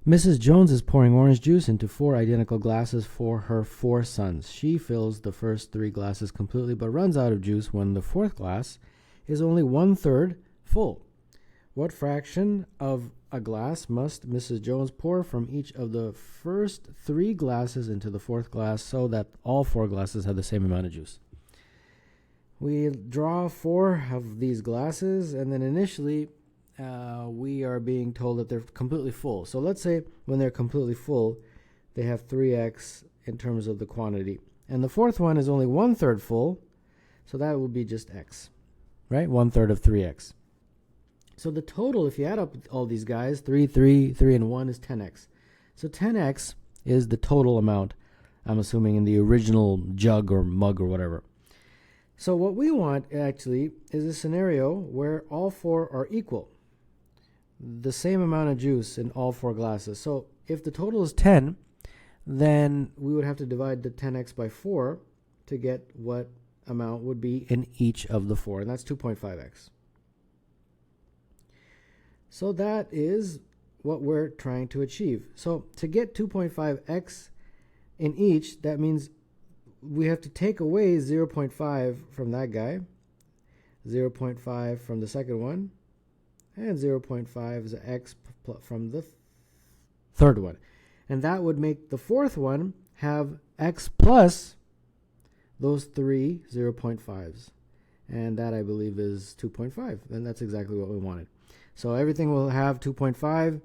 Mrs. Jones is pouring orange juice into 4 identical glasses for her 4 sons. She fills the first 3 glasses completely but runs out of juice when the 4th glass is only 1/3 full. What fraction of a glass must Mrs. Jones pour from each of the first 3 glasses into the 4th glass so that all 4 glasses have the same amount of juice? We draw 4 of these glasses, and then initially we are being told that they're completely full. So let's say when they're completely full, they have 3x in terms of the quantity. And the 4th one is only 1/3 full, so that will be just x, right? 1/3 of 3x. So the total, if you add up all these guys, 3, 3, 3, and 1 is 10x. So 10x is the total amount, I'm assuming, in the original jug or mug or whatever. So what we want, actually, is a scenario where all 4 are equal. The same amount of juice in all 4 glasses. So if the total is 10, then we would have to divide the 10x by 4 to get what amount would be in each of the 4, and that's 2.5x. So that is what we're trying to achieve. So to get 2.5x in each, that means we have to take away 0.5 from that guy, 0.5 from the second one, and 0.5 is x from the third one. And that would make the 4th one have x plus those 3 0.5s. And that, I believe, is 2.5. And that's exactly what we wanted. So everything will have 2.5,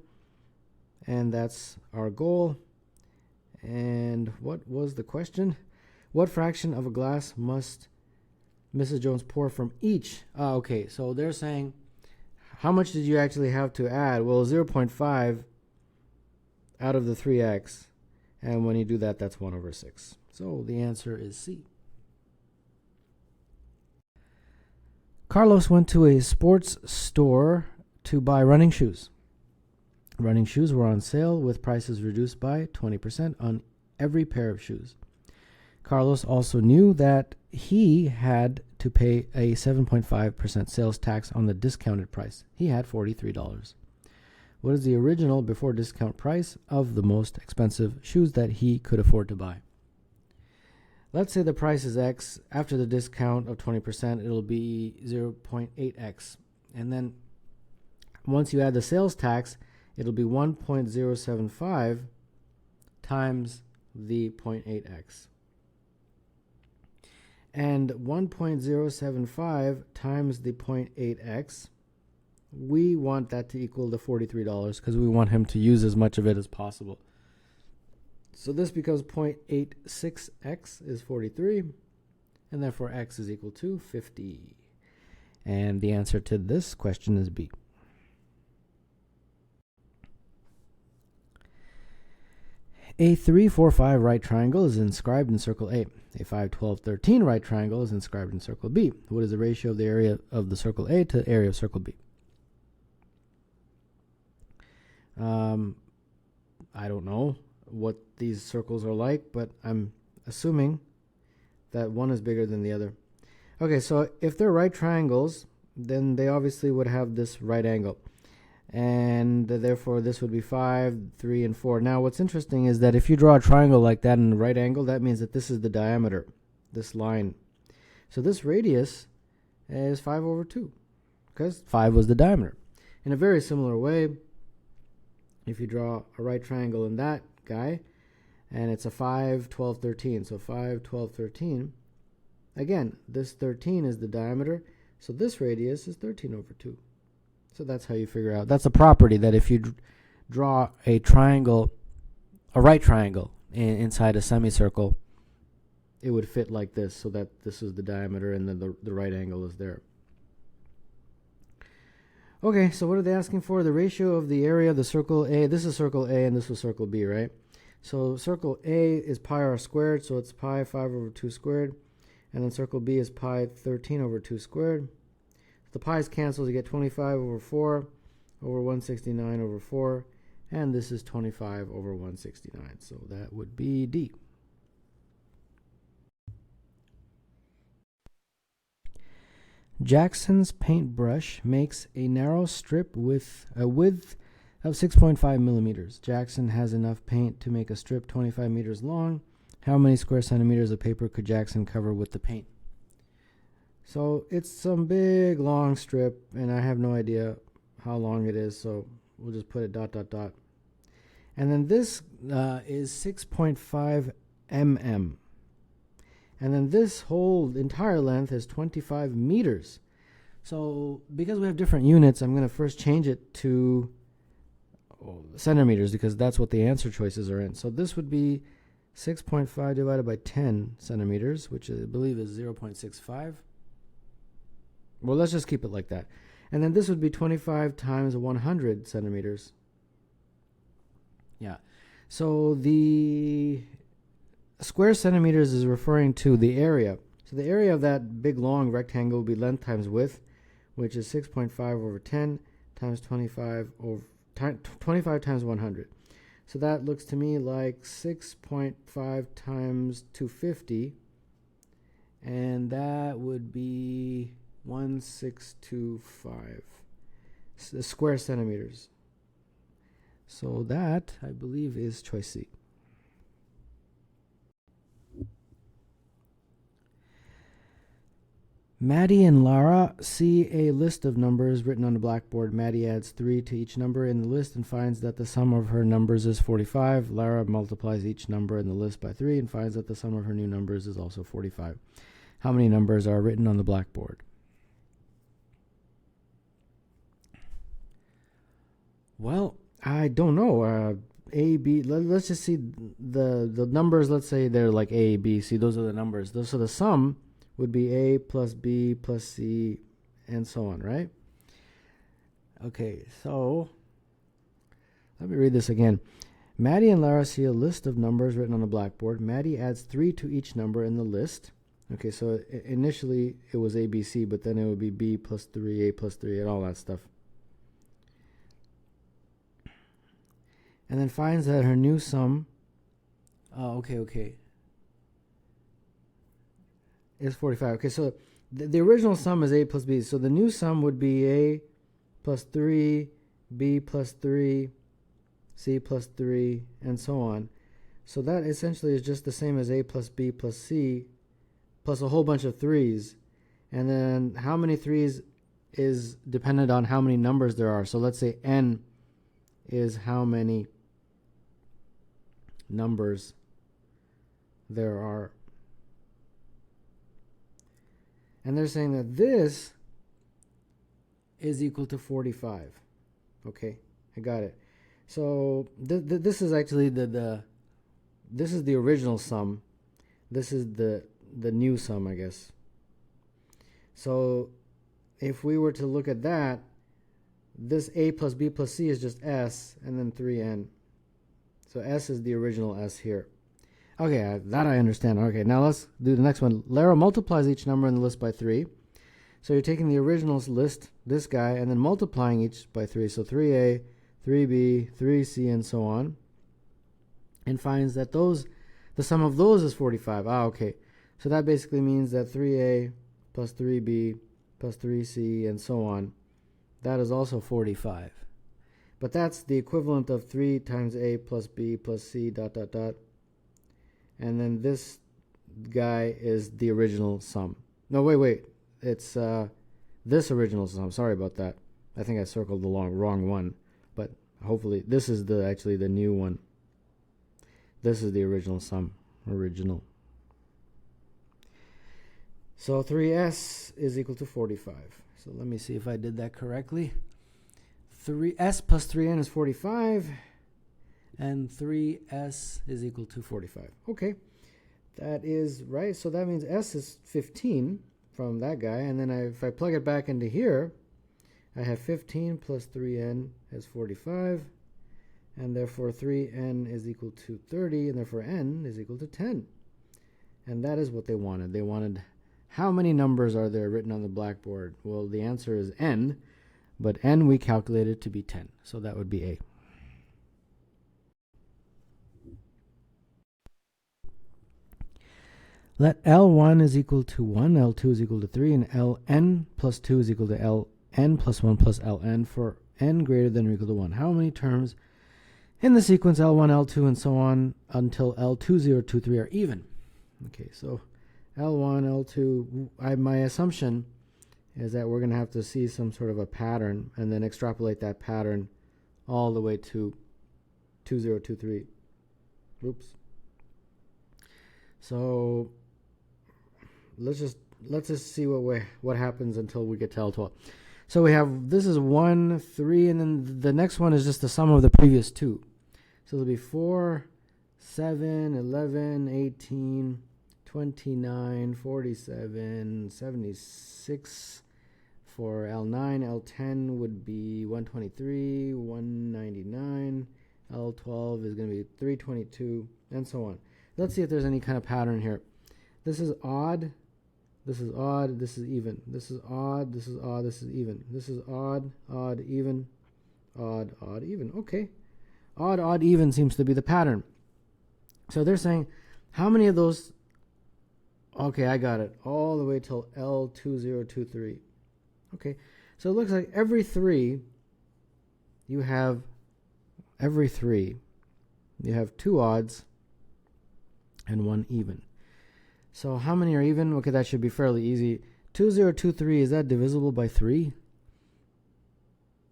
and that's our goal. And what was the question? What fraction of a glass must Mrs. Jones pour from each? Okay, so they're saying, how much did you actually have to add? Well, 0.5 out of the 3x. And when you do that, that's 1/6. So the answer is C. Carlos went to a sports store to buy running shoes. Running shoes were on sale with prices reduced by 20% on every pair of shoes. Carlos also knew that he had to pay a 7.5% sales tax on the discounted price. He had $43. What is the original before discount price of the most expensive shoes that he could afford to buy? Let's say the price is X. After the discount of 20%, it'll be 0.8x. And then once you add the sales tax, it'll be 1.075 times the 0.8x. And 1.075 times the 0.8x, we want that to equal the $43 because we want him to use as much of it as possible. So this becomes 0.86x is 43, and therefore x is equal to 50. And the answer to this question is B. A 3, 4, 5 right triangle is inscribed in circle A. A 5, 12, 13 right triangle is inscribed in circle B. What is the ratio of the area of the circle A to the area of circle B? I don't know what these circles are like, but I'm assuming that one is bigger than the other. Okay, so if they're right triangles, then they obviously would have this right angle. And therefore, this would be 5, 3, and 4. Now, what's interesting is that if you draw a triangle like that in a right angle, that means that this is the diameter, this line. So this radius is 5/2, because 5 was the diameter. In a very similar way, if you draw a right triangle in that guy, and it's a 5, 12, 13. So 5, 12, 13. Again, this 13 is the diameter, so this radius is 13/2. So that's how you figure out. That's a property that if you draw a triangle, a right triangle inside a semicircle, it would fit like this, so that this is the diameter and then the right angle is there. Okay, so what are they asking for? The ratio of the area of the circle A. This is circle A and this was circle B, right? So circle A is pi r squared, so it's pi 5/2 squared. And then circle B is pi 13/2 squared. The pi's cancel, you get 25/4 over 169/4. And this is 25/169. So that would be D. Jackson's paintbrush makes a narrow strip with a width of 6.5 millimeters. Jackson has enough paint to make a strip 25 meters long. How many square centimeters of paper could Jackson cover with the paint? So it's some big long strip, and I have no idea how long it is, so we'll just put it ... And then this is 6.5 mm. And then this whole entire length is 25 meters. So because we have different units, I'm going to first change it to centimeters, because that's what the answer choices are in. So this would be 6.5 divided by 10 centimeters, which I believe is 0.65. Well, let's just keep it like that. And then this would be 25 times 100 centimeters. Yeah. So the square centimeters is referring to the area. So the area of that big long rectangle will be length times width, which is 6.5 over 10 times 25 times 100. So that looks to me like 6.5 times 250, and that would be 1625 square centimeters. So that, I believe, is choice C. Maddie and Lara see a list of numbers written on the blackboard. Maddie adds 3 to each number in the list and finds that the sum of her numbers is 45. Lara multiplies each number in the list by 3 and finds that the sum of her new numbers is also 45. How many numbers are written on the blackboard? Well, I don't know. A, B, let's just see the numbers. Let's say they're like A, B, C. Those are the numbers. So the sum would be A plus B plus C and so on, right? Okay, so let me read this again. Maddie and Lara see a list of numbers written on the blackboard. Maddie adds 3 to each number in the list. Okay, so initially it was A, B, C, but then it would be B plus 3, A plus 3, and all that stuff. And then finds that her new sum, is 45. Okay, so the original sum is A plus B. So the new sum would be A plus 3, B plus 3, C plus 3, and so on. So that essentially is just the same as A plus B plus C plus a whole bunch of 3's. And then how many 3's is dependent on how many numbers there are. So let's say N is how many numbers there are. And they're saying that this is equal to 45. Okay, I got it. So this is actually this is the original sum. This is the new sum, I guess. So if we were to look at that, this A plus B plus C is just S, and then 3N. So S is the original S here. Okay, that I understand. Okay, now let's do the next one. Lara multiplies each number in the list by 3. So you're taking the original list, this guy, and then multiplying each by 3. So 3A, 3B, 3C, and so on. And finds that the sum of those is 45. Okay. So that basically means that 3A plus 3B plus 3C and so on, that is also 45. But that's the equivalent of 3 times A plus B plus C ... And then this guy is the original sum. No, wait. It's this original sum. Sorry about that. I think I circled the wrong one. But hopefully this is actually the new one. This is the original sum. Original. So 3S is equal to 45. So let me see if I did that correctly. 3S plus 3N is 45. And 3S is equal to 45. Okay, that is right. So that means S is 15 from that guy. And then if I plug it back into here, I have 15 plus 3N is 45. And therefore 3N is equal to 30. And therefore N is equal to 10. And that is what they wanted. They wanted how many numbers are there written on the blackboard? Well, the answer is N. But N we calculated to be 10. So that would be A. Let L1 is equal to 1, L2 is equal to 3, and Ln plus 2 is equal to Ln plus 1 plus Ln for n greater than or equal to 1. How many terms in the sequence L1, L2, and so on until L2, 0, 2, 3 are even? Okay, so L1, L2, my assumption is that we're going to have to see some sort of a pattern and then extrapolate that pattern all the way to 2, 0, 2, 3. Oops. So let's just see what happens until we get to L12. So we have, this is 1, 3, and then the next one is just the sum of the previous two. So it'll be 4, 7, 11, 18, 29, 47, 76. For L9, L10 would be 123, 199. L12 is going to be 322, and so on. Let's see if there's any kind of pattern here. This is odd. This is odd. This is even. This is odd. This is odd. This is even. This is odd, odd, even, odd, odd, even. Okay. Odd, odd, even seems to be the pattern. So they're saying, how many of those? Okay, I got it. All the way till L2023. Okay. So it looks like every three, you have two odds and one even. So how many are even? Okay, that should be fairly easy. 2023, is that divisible by 3?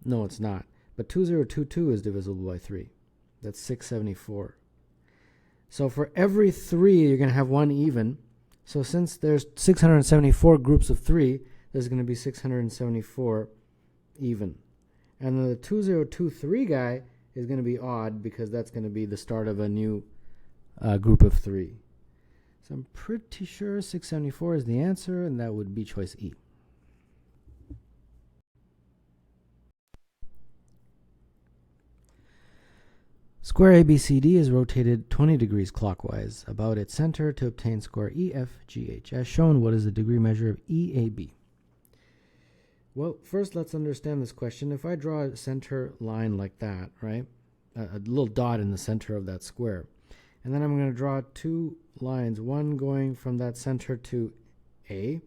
No, it's not. But 2022 is divisible by 3. That's 674. So for every 3, you're going to have one even. So since there's 674 groups of 3, there's going to be 674 even. And then the 2023 guy is going to be odd because that's going to be the start of a new group of 3. So I'm pretty sure 674 is the answer, and that would be choice E. Square ABCD is rotated 20 degrees clockwise about its center to obtain square EFGH. As shown, what is the degree measure of EAB? Well, first let's understand this question. If I draw a center line like that, right? A little dot in the center of that square. And then I'm going to draw two lines, one going from that center to A,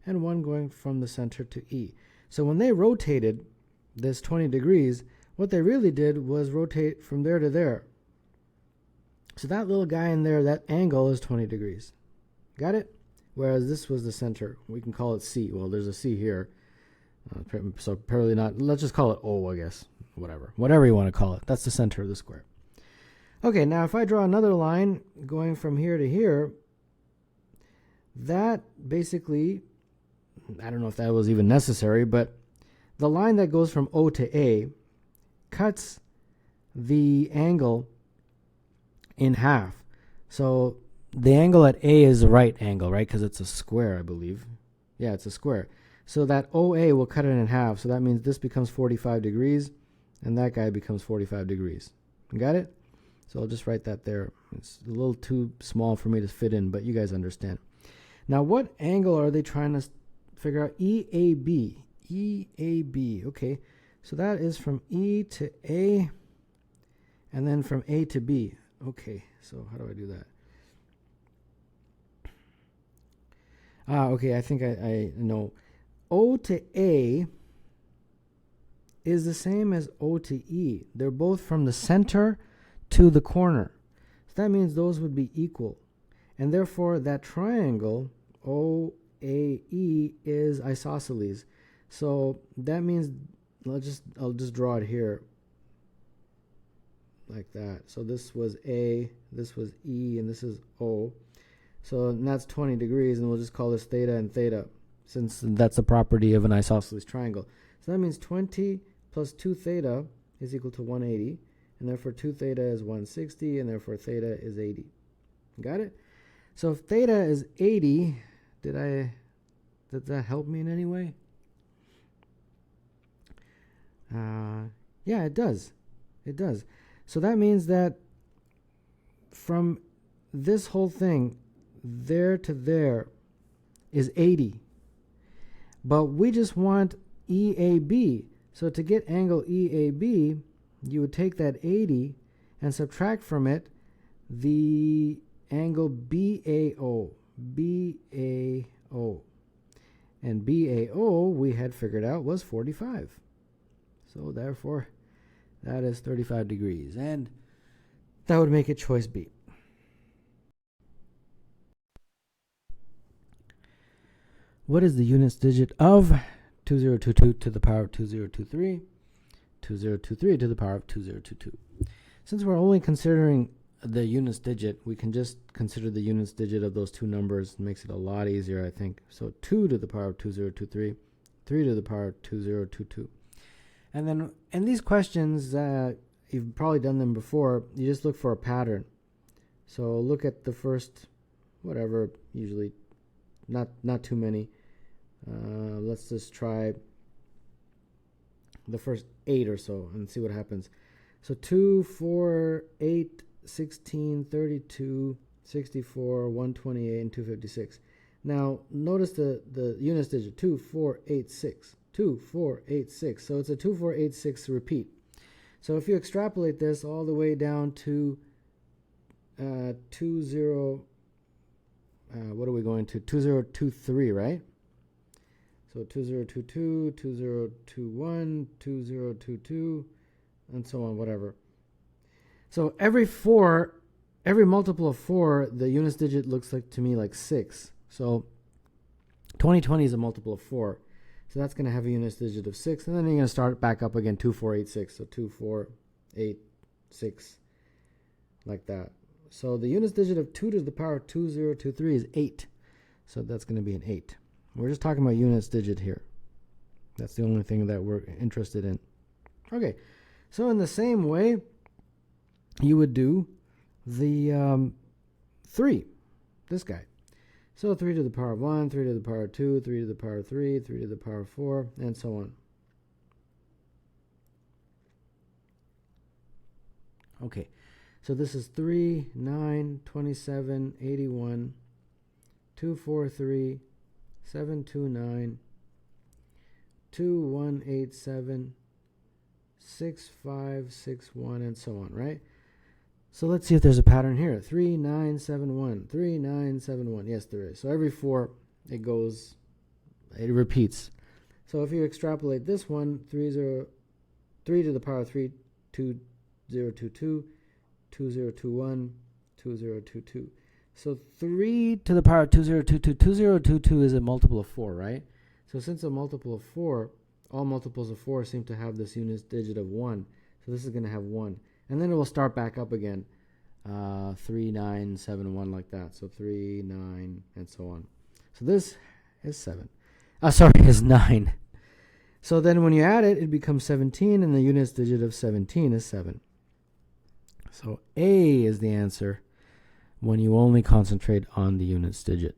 and one going from the center to E. So when they rotated this 20 degrees, what they really did was rotate from there to there. So that little guy in there, that angle is 20 degrees. Got it? Whereas this was the center. We can call it C. Well, there's a C here. So apparently not. Let's just call it O, I guess. Whatever you want to call it. That's the center of the square. Okay, now if I draw another line going from here to here, that basically, I don't know if that was even necessary, but the line that goes from O to A cuts the angle in half. So the angle at A is the right angle, right? Because it's a square, I believe. Yeah, it's a square. So that OA will cut it in half. So that means this becomes 45 degrees, and that guy becomes 45 degrees. Got it? So I'll just write that there. It's a little too small for me to fit in, but you guys understand. Now, what angle are they trying to figure out? EAB. EAB. Okay. So that is from E to A, and then from A to B. Okay. So how do I do that? Okay. I think I know. O to A is the same as O to E. They're both from the center to the corner. So that means those would be equal. And therefore, that triangle, OAE, is isosceles. So that means, I'll just draw it here like that. So this was A, this was E, and this is O. So that's 20 degrees, and we'll just call this theta and theta, since that's a property of an isosceles triangle. So that means 20 plus 2 theta is equal to 180, and therefore 2 theta is 160, and therefore theta is 80. Got it? So if theta is 80, did that help me in any way? Yeah, it does. It does. So that means that from this whole thing, there to there, is 80. But we just want EAB. So to get angle EAB, you would take that 80 and subtract from it the angle BAO. BAO. And BAO, we had figured out, was 45. So therefore, that is 35 degrees. And that would make it choice B. What is the units digit of 2022 to the power of 2023? 2023 to the power of 2022. Since we're only considering the units digit, we can just consider the units digit of those two numbers. It makes it a lot easier, I think. So 2 to the power of 2023, 3 to the power of 2022. And then in these questions, you've probably done them before, you just look for a pattern. So look at the first, whatever, usually not too many. Let's just try the first 8 or so and see what happens. So 2, 4, 8, 16, 32, 64, 128, and 256. Now, notice the units digit, 2, 4, 8, 6. 2, 4, 8, 6. So it's a 2, 4, 8, 6 repeat. So if you extrapolate this all the way down to 2023, right? So 2022, 2021, 2022, and so on, whatever. So every multiple of 4, the units digit looks like to me like 6. So 2020 is a multiple of 4. So that's going to have a units digit of 6. And then you're going to start back up again, 2, 4, 8, 6. So 2, 4, 8, 6, like that. So the units digit of 2 to the power of 2023 is 8. So that's going to be an 8. We're just talking about units digit here. That's the only thing that we're interested in. Okay, so in the same way, you would do the 3, this guy. So 3 to the power of 1, 3 to the power of 2, 3 to the power of 3, 3 to the power of 4, and so on. Okay, so this is 3, 9, 27, 81, 243, 729, 2187, 6561, and so on, right? So let's see if there's a pattern here. 3971, 3971. Yes, there is. So every 4, it repeats. So if you extrapolate this one, 3 to the power of 3, 2022, 2021, 2022. So 3 to the power of 2022, 2022 is a multiple of 4, right? So since a multiple of 4, all multiples of 4 seem to have this units digit of 1. So this is going to have 1. And then it will start back up again. 3, 9, 7, 1, like that. So 3, 9, and so on. So this is 7. Is 9. So then when you add it, it becomes 17, and the units digit of 17 is 7. So A is the answer when you only concentrate on the units digit.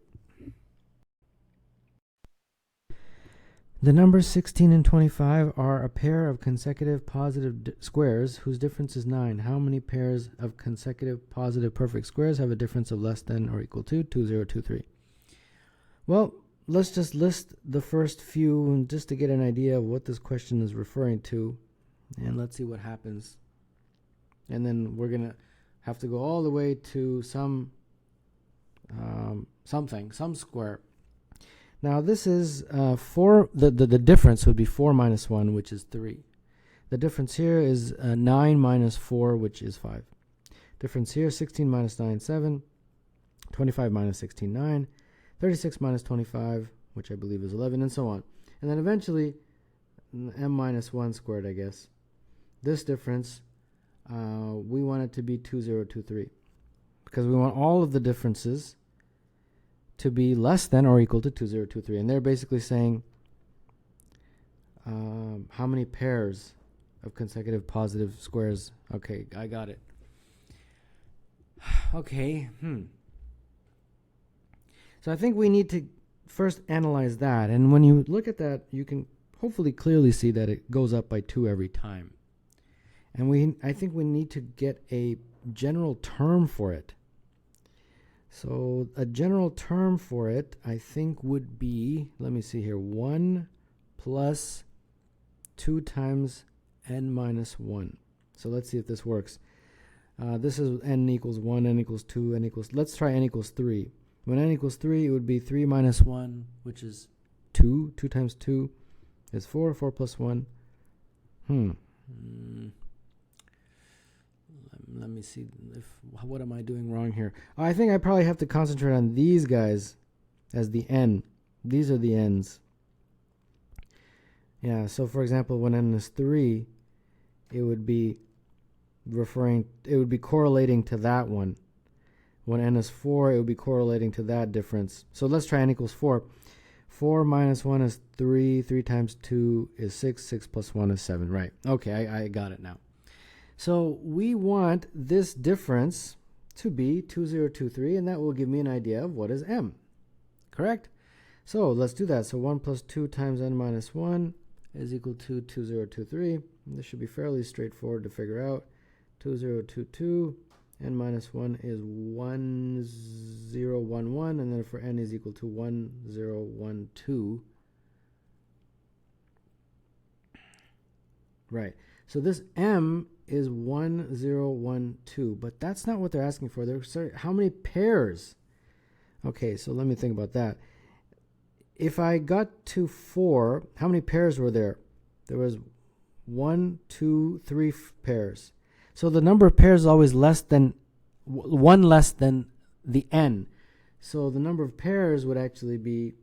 The numbers 16 and 25 are a pair of consecutive positive squares whose difference is 9. How many pairs of consecutive positive perfect squares have a difference of less than or equal to 2023? Well, let's just list the first few just to get an idea of what this question is referring to, and let's see what happens. And then we're going to have to go all the way to some square. Now this is 4, the difference would be 4 minus 1, which is 3. The difference here is 9 minus 4, which is 5. Difference here, 16 minus 9, 7. 25 minus 16, 9. 36 minus 25, which I believe is 11, and so on. And then eventually, m minus 1 squared, I guess. This difference, we want it to be 2023. Because we want all of the differences to be less than or equal to 2023. And they're basically saying how many pairs of consecutive positive squares. Okay, I got it. Okay, So I think we need to first analyze that. And when you look at that, you can hopefully clearly see that it goes up by 2 every time. And I think we need to get a general term for it. So a general term for it, I think, would be, let me see here, 1 plus 2 times n minus 1. So let's see if this works. This is n equals 1, n equals 2, let's try n equals 3. When n equals 3, it would be 3 minus 1, which is 2. 2 times 2 is 4. 4 plus 1. Let me see what am I doing wrong here. I think I probably have to concentrate on these guys as the n. These are the n's. Yeah, so for example, when n is 3, it would be correlating to that one. When n is 4, it would be correlating to that difference. So let's try n equals 4. 4 minus 1 is 3. 3 times 2 is 6. 6 plus 1 is 7. Right. Okay, I got it now. So we want this difference to be 2023, and that will give me an idea of what is m. Correct? So let's do that. So 1 plus 2 times n minus 1 is equal to 2023. And this should be fairly straightforward to figure out. 2022, n minus 1 is 1011, and then for n is equal to 1012. Right. So this m is 1012, but that's not what they're asking for. They're sorry, how many pairs? Okay, so let me think about that. If I got to 4, how many pairs were there? There was 1, 2, 3 pairs. So the number of pairs is always less than 1 less than the n. So the number of pairs would actually be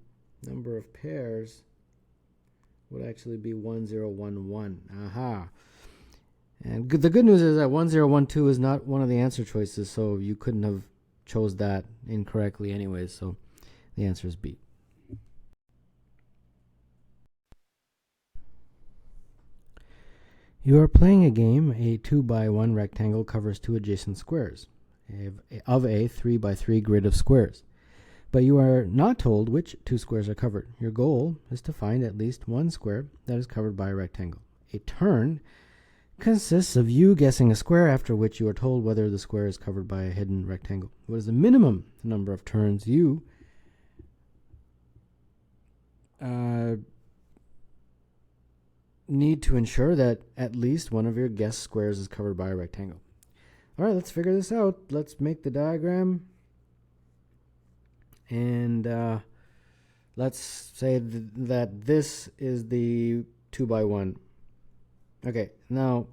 1011. Aha. And the good news is that 1012 is not one of the answer choices, so you couldn't have chose that incorrectly anyways, so the answer is B. You are playing a game. A 2x1 rectangle covers 2 adjacent squares of a 3x3 grid of squares. But you are not told which 2 squares are covered. Your goal is to find at least one square that is covered by a rectangle. A turn consists of you guessing a square after which you are told whether the square is covered by a hidden rectangle. What is the minimum number of turns you need to ensure that at least one of your guessed squares is covered by a rectangle? All right, let's figure this out. Let's make the diagram. And let's say that this is the 2x1. Okay, now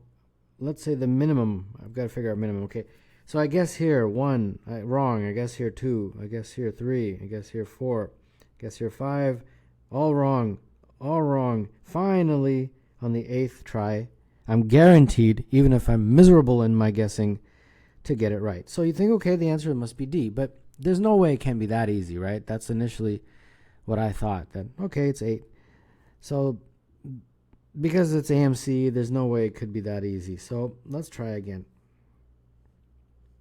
let's say the minimum. I've got to figure out minimum. Okay, so I guess here 1, wrong. I guess here 2. I guess here 3. I guess here 4. I guess here 5. All wrong. All wrong. Finally, on the 8th try, I'm guaranteed, even if I'm miserable in my guessing, to get it right. So you think, okay, the answer must be D, but there's no way it can be that easy, right? That's initially what I thought, that, okay, it's 8. So because it's AMC, there's no way it could be that easy. So let's try again.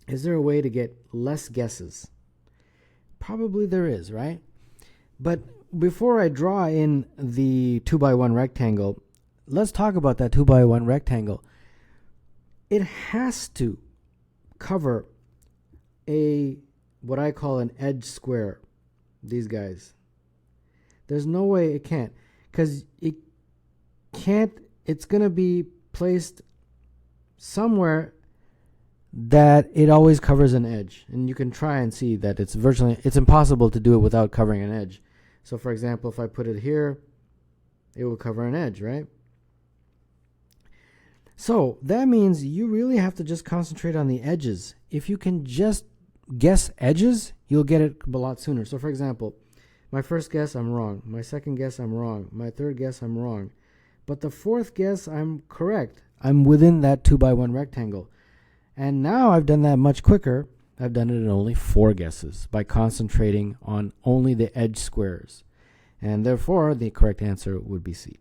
Is there a way to get less guesses? Probably there is, right? But before I draw in the 2x1 rectangle, let's talk about that 2x1 rectangle. It has to cover what I call an edge square. These guys. There's no way it can't, because it's going to be placed somewhere that it always covers an edge. And you can try and see that it's impossible to do it without covering an edge. So for example, if I put it here, it will cover an edge, right? So that means you really have to just concentrate on the edges. If you can just guess edges, you'll get it a lot sooner. So for example, my first guess, I'm wrong. My second guess, I'm wrong. My third guess, I'm wrong. But the fourth guess, I'm correct. I'm within that 2x1 rectangle. And now I've done that much quicker. I've done it in only 4 guesses by concentrating on only the edge squares. And therefore, the correct answer would be C.